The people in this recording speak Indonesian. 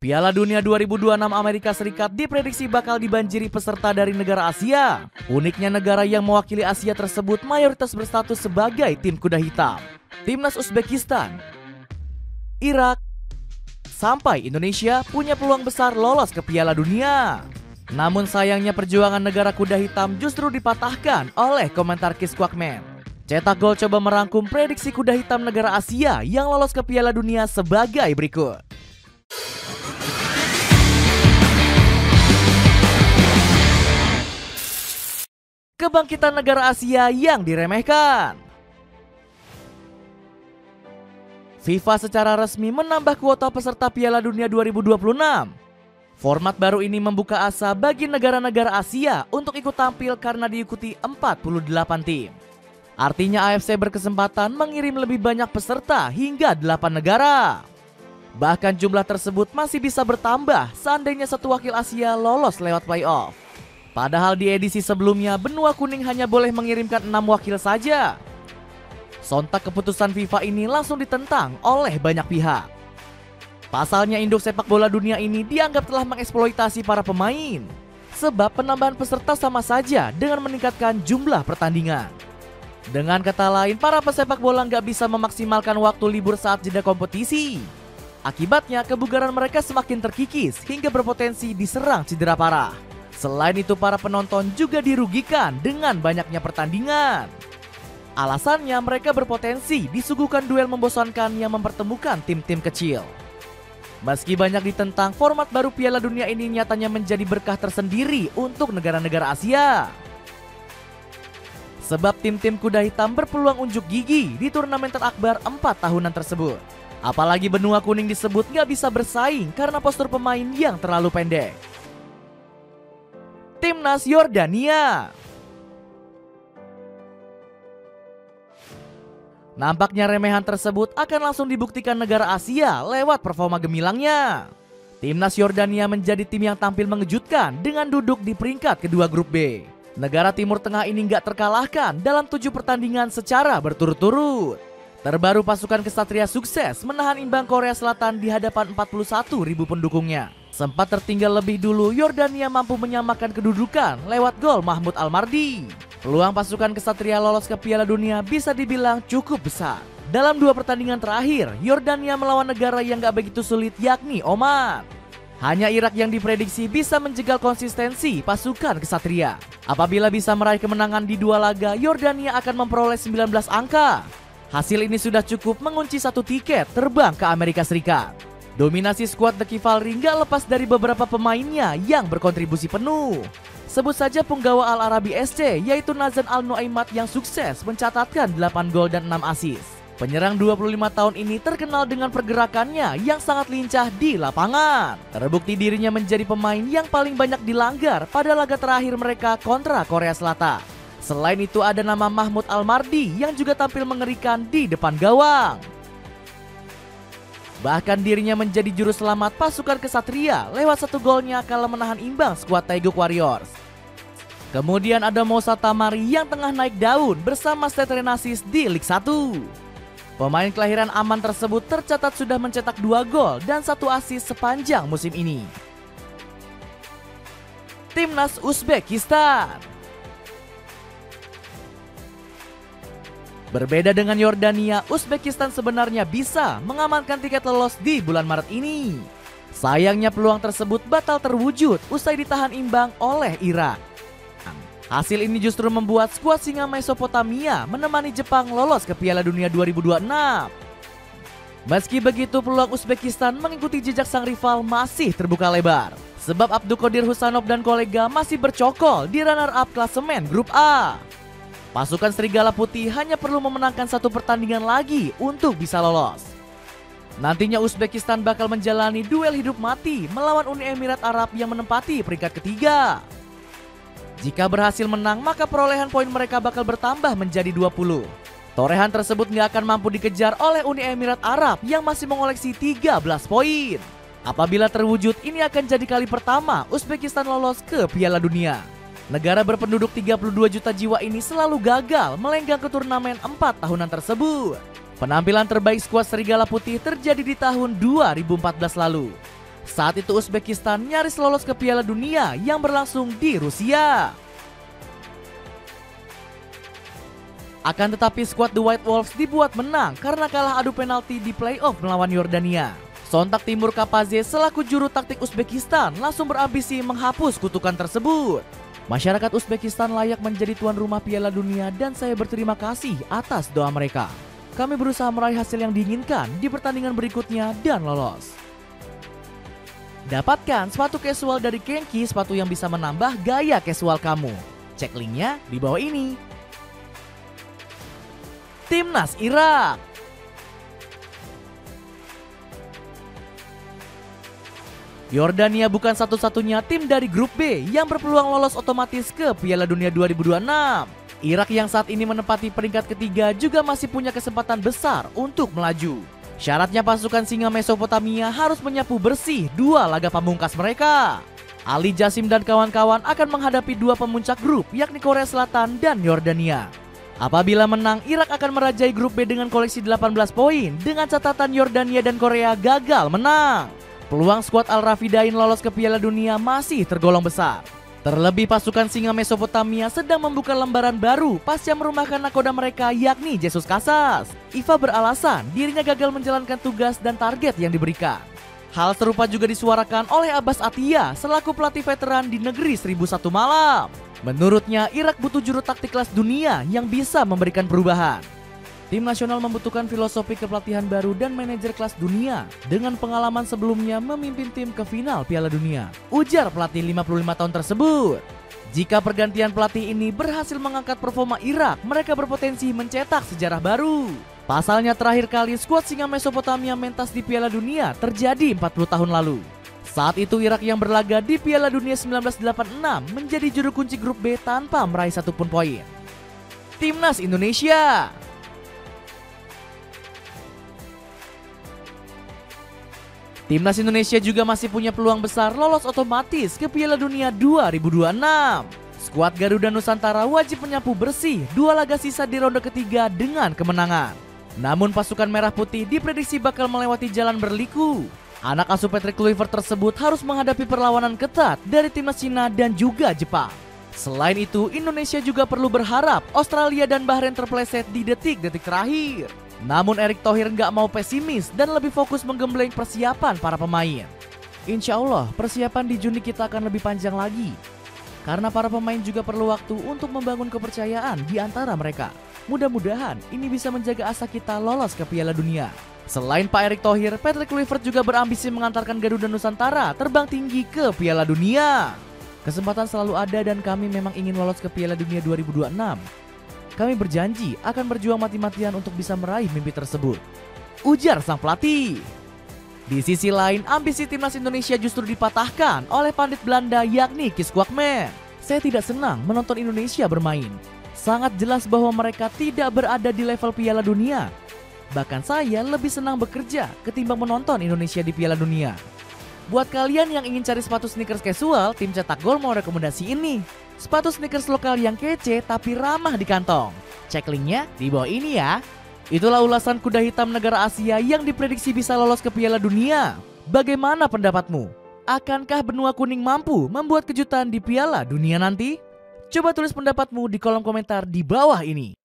Piala Dunia 2026 Amerika Serikat diprediksi bakal dibanjiri peserta dari negara Asia. Uniknya negara yang mewakili Asia tersebut mayoritas berstatus sebagai tim kuda hitam. Timnas Uzbekistan, Irak, sampai Indonesia punya peluang besar lolos ke Piala Dunia. Namun sayangnya perjuangan negara kuda hitam justru dipatahkan oleh komentar Kees Kwakman. Cetak Gol coba merangkum prediksi kuda hitam negara Asia yang lolos ke Piala Dunia sebagai berikut. Kebangkitan negara Asia yang diremehkan. FIFA secara resmi menambah kuota peserta Piala Dunia 2026. Format baru ini membuka asa bagi negara-negara Asia untuk ikut tampil karena diikuti 48 tim. Artinya AFC berkesempatan mengirim lebih banyak peserta hingga 8 negara. Bahkan jumlah tersebut masih bisa bertambah seandainya satu wakil Asia lolos lewat playoff. Padahal di edisi sebelumnya benua kuning hanya boleh mengirimkan 6 wakil saja. Sontak keputusan FIFA ini langsung ditentang oleh banyak pihak. Pasalnya induk sepak bola dunia ini dianggap telah mengeksploitasi para pemain. Sebab penambahan peserta sama saja dengan meningkatkan jumlah pertandingan. Dengan kata lain, para pesepak bola nggak bisa memaksimalkan waktu libur saat jeda kompetisi. Akibatnya kebugaran mereka semakin terkikis hingga berpotensi diserang cedera parah. Selain itu para penonton juga dirugikan dengan banyaknya pertandingan. Alasannya mereka berpotensi disuguhkan duel membosankan yang mempertemukan tim-tim kecil. Meski banyak ditentang, format baru Piala Dunia ini nyatanya menjadi berkah tersendiri untuk negara-negara Asia. Sebab tim-tim kuda hitam berpeluang unjuk gigi di turnamen terakbar 4 tahunan tersebut. Apalagi benua kuning disebut nggak bisa bersaing karena postur pemain yang terlalu pendek. Timnas Yordania. Nampaknya remehan tersebut akan langsung dibuktikan negara Asia lewat performa gemilangnya. Timnas Yordania menjadi tim yang tampil mengejutkan dengan duduk di peringkat kedua grup B. Negara Timur Tengah ini nggak terkalahkan dalam 7 pertandingan secara berturut-turut. Terbaru pasukan Ksatria sukses menahan imbang Korea Selatan di hadapan 41.000 pendukungnya. Sempat tertinggal lebih dulu, Yordania mampu menyamakan kedudukan lewat gol Mahmud Almardi. Peluang pasukan Ksatria lolos ke Piala Dunia bisa dibilang cukup besar. Dalam 2 pertandingan terakhir, Yordania melawan negara yang gak begitu sulit yakni Oman. Hanya Irak yang diprediksi bisa menjegal konsistensi pasukan Ksatria. Apabila bisa meraih kemenangan di 2 laga, Yordania akan memperoleh 19 angka. Hasil ini sudah cukup mengunci 1 tiket terbang ke Amerika Serikat. Dominasi skuad The Cavalry nggak lepas dari beberapa pemainnya yang berkontribusi penuh. Sebut saja punggawa Al Arabi SC yaitu Nazan Al Nuaimat yang sukses mencatatkan 8 gol dan 6 assist. Penyerang 25 tahun ini terkenal dengan pergerakannya yang sangat lincah di lapangan. Terbukti dirinya menjadi pemain yang paling banyak dilanggar pada laga terakhir mereka kontra Korea Selatan. Selain itu ada nama Mahmud Almardi yang juga tampil mengerikan di depan gawang. Bahkan dirinya menjadi juru selamat pasukan Ksatria lewat 1 golnya kala menahan imbang skuad Taeguk Warriors. Kemudian ada Moussa Tamari yang tengah naik daun bersama Stade Rennais di Ligue 1. Pemain kelahiran Aman tersebut tercatat sudah mencetak 2 gol dan 1 assist sepanjang musim ini. Timnas Uzbekistan. Berbeda dengan Yordania, Uzbekistan sebenarnya bisa mengamankan tiket lolos di bulan Maret ini. Sayangnya peluang tersebut batal terwujud usai ditahan imbang oleh Irak. Hasil ini justru membuat skuad singa Mesopotamia menemani Jepang lolos ke Piala Dunia 2026. Meski begitu, peluang Uzbekistan mengikuti jejak sang rival masih terbuka lebar. Sebab Abdulqadir Husanov dan kolega masih bercokol di runner-up klasemen Grup A. Pasukan Serigala Putih hanya perlu memenangkan 1 pertandingan lagi untuk bisa lolos. Nantinya Uzbekistan bakal menjalani duel hidup mati melawan Uni Emirat Arab yang menempati peringkat ketiga. Jika berhasil menang, maka perolehan poin mereka bakal bertambah menjadi 20. Torehan tersebut nggak akan mampu dikejar oleh Uni Emirat Arab yang masih mengoleksi 13 poin. Apabila terwujud, ini akan jadi kali pertama Uzbekistan lolos ke Piala Dunia. Negara berpenduduk 32 juta jiwa ini selalu gagal melenggang ke turnamen 4 tahunan tersebut. Penampilan terbaik skuad Serigala Putih terjadi di tahun 2014 lalu. Saat itu Uzbekistan nyaris lolos ke Piala Dunia yang berlangsung di Rusia. Akan tetapi skuad The White Wolves dibuat menang karena kalah adu penalti di playoff melawan Yordania. Sontak Timur Kapadze selaku juru taktik Uzbekistan langsung berambisi menghapus kutukan tersebut. Masyarakat Uzbekistan layak menjadi tuan rumah Piala Dunia dan saya berterima kasih atas doa mereka. Kami berusaha meraih hasil yang diinginkan di pertandingan berikutnya dan lolos. Dapatkan sepatu casual dari Kenki, sepatu yang bisa menambah gaya casual kamu. Cek linknya di bawah ini. Timnas Irak. Yordania bukan satu-satunya tim dari grup B yang berpeluang lolos otomatis ke Piala Dunia 2026. Irak yang saat ini menempati peringkat ketiga juga masih punya kesempatan besar untuk melaju. Syaratnya pasukan singa Mesopotamia harus menyapu bersih 2 laga pamungkas mereka. Ali Jasim dan kawan-kawan akan menghadapi 2 pemuncak grup yakni Korea Selatan dan Yordania. Apabila menang, Irak akan merajai grup B dengan koleksi 18 poin dengan catatan Yordania dan Korea gagal menang. Peluang skuad Al-Rafidain lolos ke Piala Dunia masih tergolong besar. Terlebih pasukan singa Mesopotamia sedang membuka lembaran baru pasca merumahkan nakoda mereka yakni Jesus Casas. Iva beralasan dirinya gagal menjalankan tugas dan target yang diberikan. Hal serupa juga disuarakan oleh Abbas Atiyah selaku pelatih veteran di negeri 1001 malam. Menurutnya Irak butuh juru taktik kelas dunia yang bisa memberikan perubahan. Tim nasional membutuhkan filosofi kepelatihan baru dan manajer kelas dunia dengan pengalaman sebelumnya memimpin tim ke final Piala Dunia, ujar pelatih 55 tahun tersebut. Jika pergantian pelatih ini berhasil mengangkat performa Irak, mereka berpotensi mencetak sejarah baru. Pasalnya terakhir kali skuad singa Mesopotamia mentas di Piala Dunia terjadi 40 tahun lalu. Saat itu Irak yang berlaga di Piala Dunia 1986 menjadi juru kunci grup B tanpa meraih satupun poin. Timnas Indonesia. Timnas Indonesia juga masih punya peluang besar lolos otomatis ke Piala Dunia 2026. Skuad Garuda Nusantara wajib menyapu bersih 2 laga sisa di ronde ketiga dengan kemenangan. Namun pasukan merah putih diprediksi bakal melewati jalan berliku. Anak asuh Patrick Kluivert tersebut harus menghadapi perlawanan ketat dari timnas Cina dan juga Jepang. Selain itu, Indonesia juga perlu berharap Australia dan Bahrain terpeleset di detik-detik terakhir. Namun Erick Thohir nggak mau pesimis dan lebih fokus menggembleng persiapan para pemain. Insya Allah persiapan di Juni kita akan lebih panjang lagi. Karena para pemain juga perlu waktu untuk membangun kepercayaan di antara mereka. Mudah-mudahan ini bisa menjaga asa kita lolos ke Piala Dunia. Selain Pak Erick Thohir, Patrick Kluivert juga berambisi mengantarkan Garuda Nusantara terbang tinggi ke Piala Dunia. Kesempatan selalu ada dan kami memang ingin lolos ke Piala Dunia 2026. Kami berjanji akan berjuang mati-matian untuk bisa meraih mimpi tersebut, ujar sang pelatih. Di sisi lain, ambisi timnas Indonesia justru dipatahkan oleh pandit Belanda yakni Kees Kwakman. Saya tidak senang menonton Indonesia bermain. Sangat jelas bahwa mereka tidak berada di level Piala Dunia. Bahkan saya lebih senang bekerja ketimbang menonton Indonesia di Piala Dunia. Buat kalian yang ingin cari sepatu sneakers casual, tim Cetak Gol mau rekomendasi ini. Sepatu sneakers lokal yang kece tapi ramah di kantong. Cek linknya di bawah ini ya. Itulah ulasan kuda hitam negara Asia yang diprediksi bisa lolos ke Piala Dunia. Bagaimana pendapatmu? Akankah benua kuning mampu membuat kejutan di Piala Dunia nanti? Coba tulis pendapatmu di kolom komentar di bawah ini.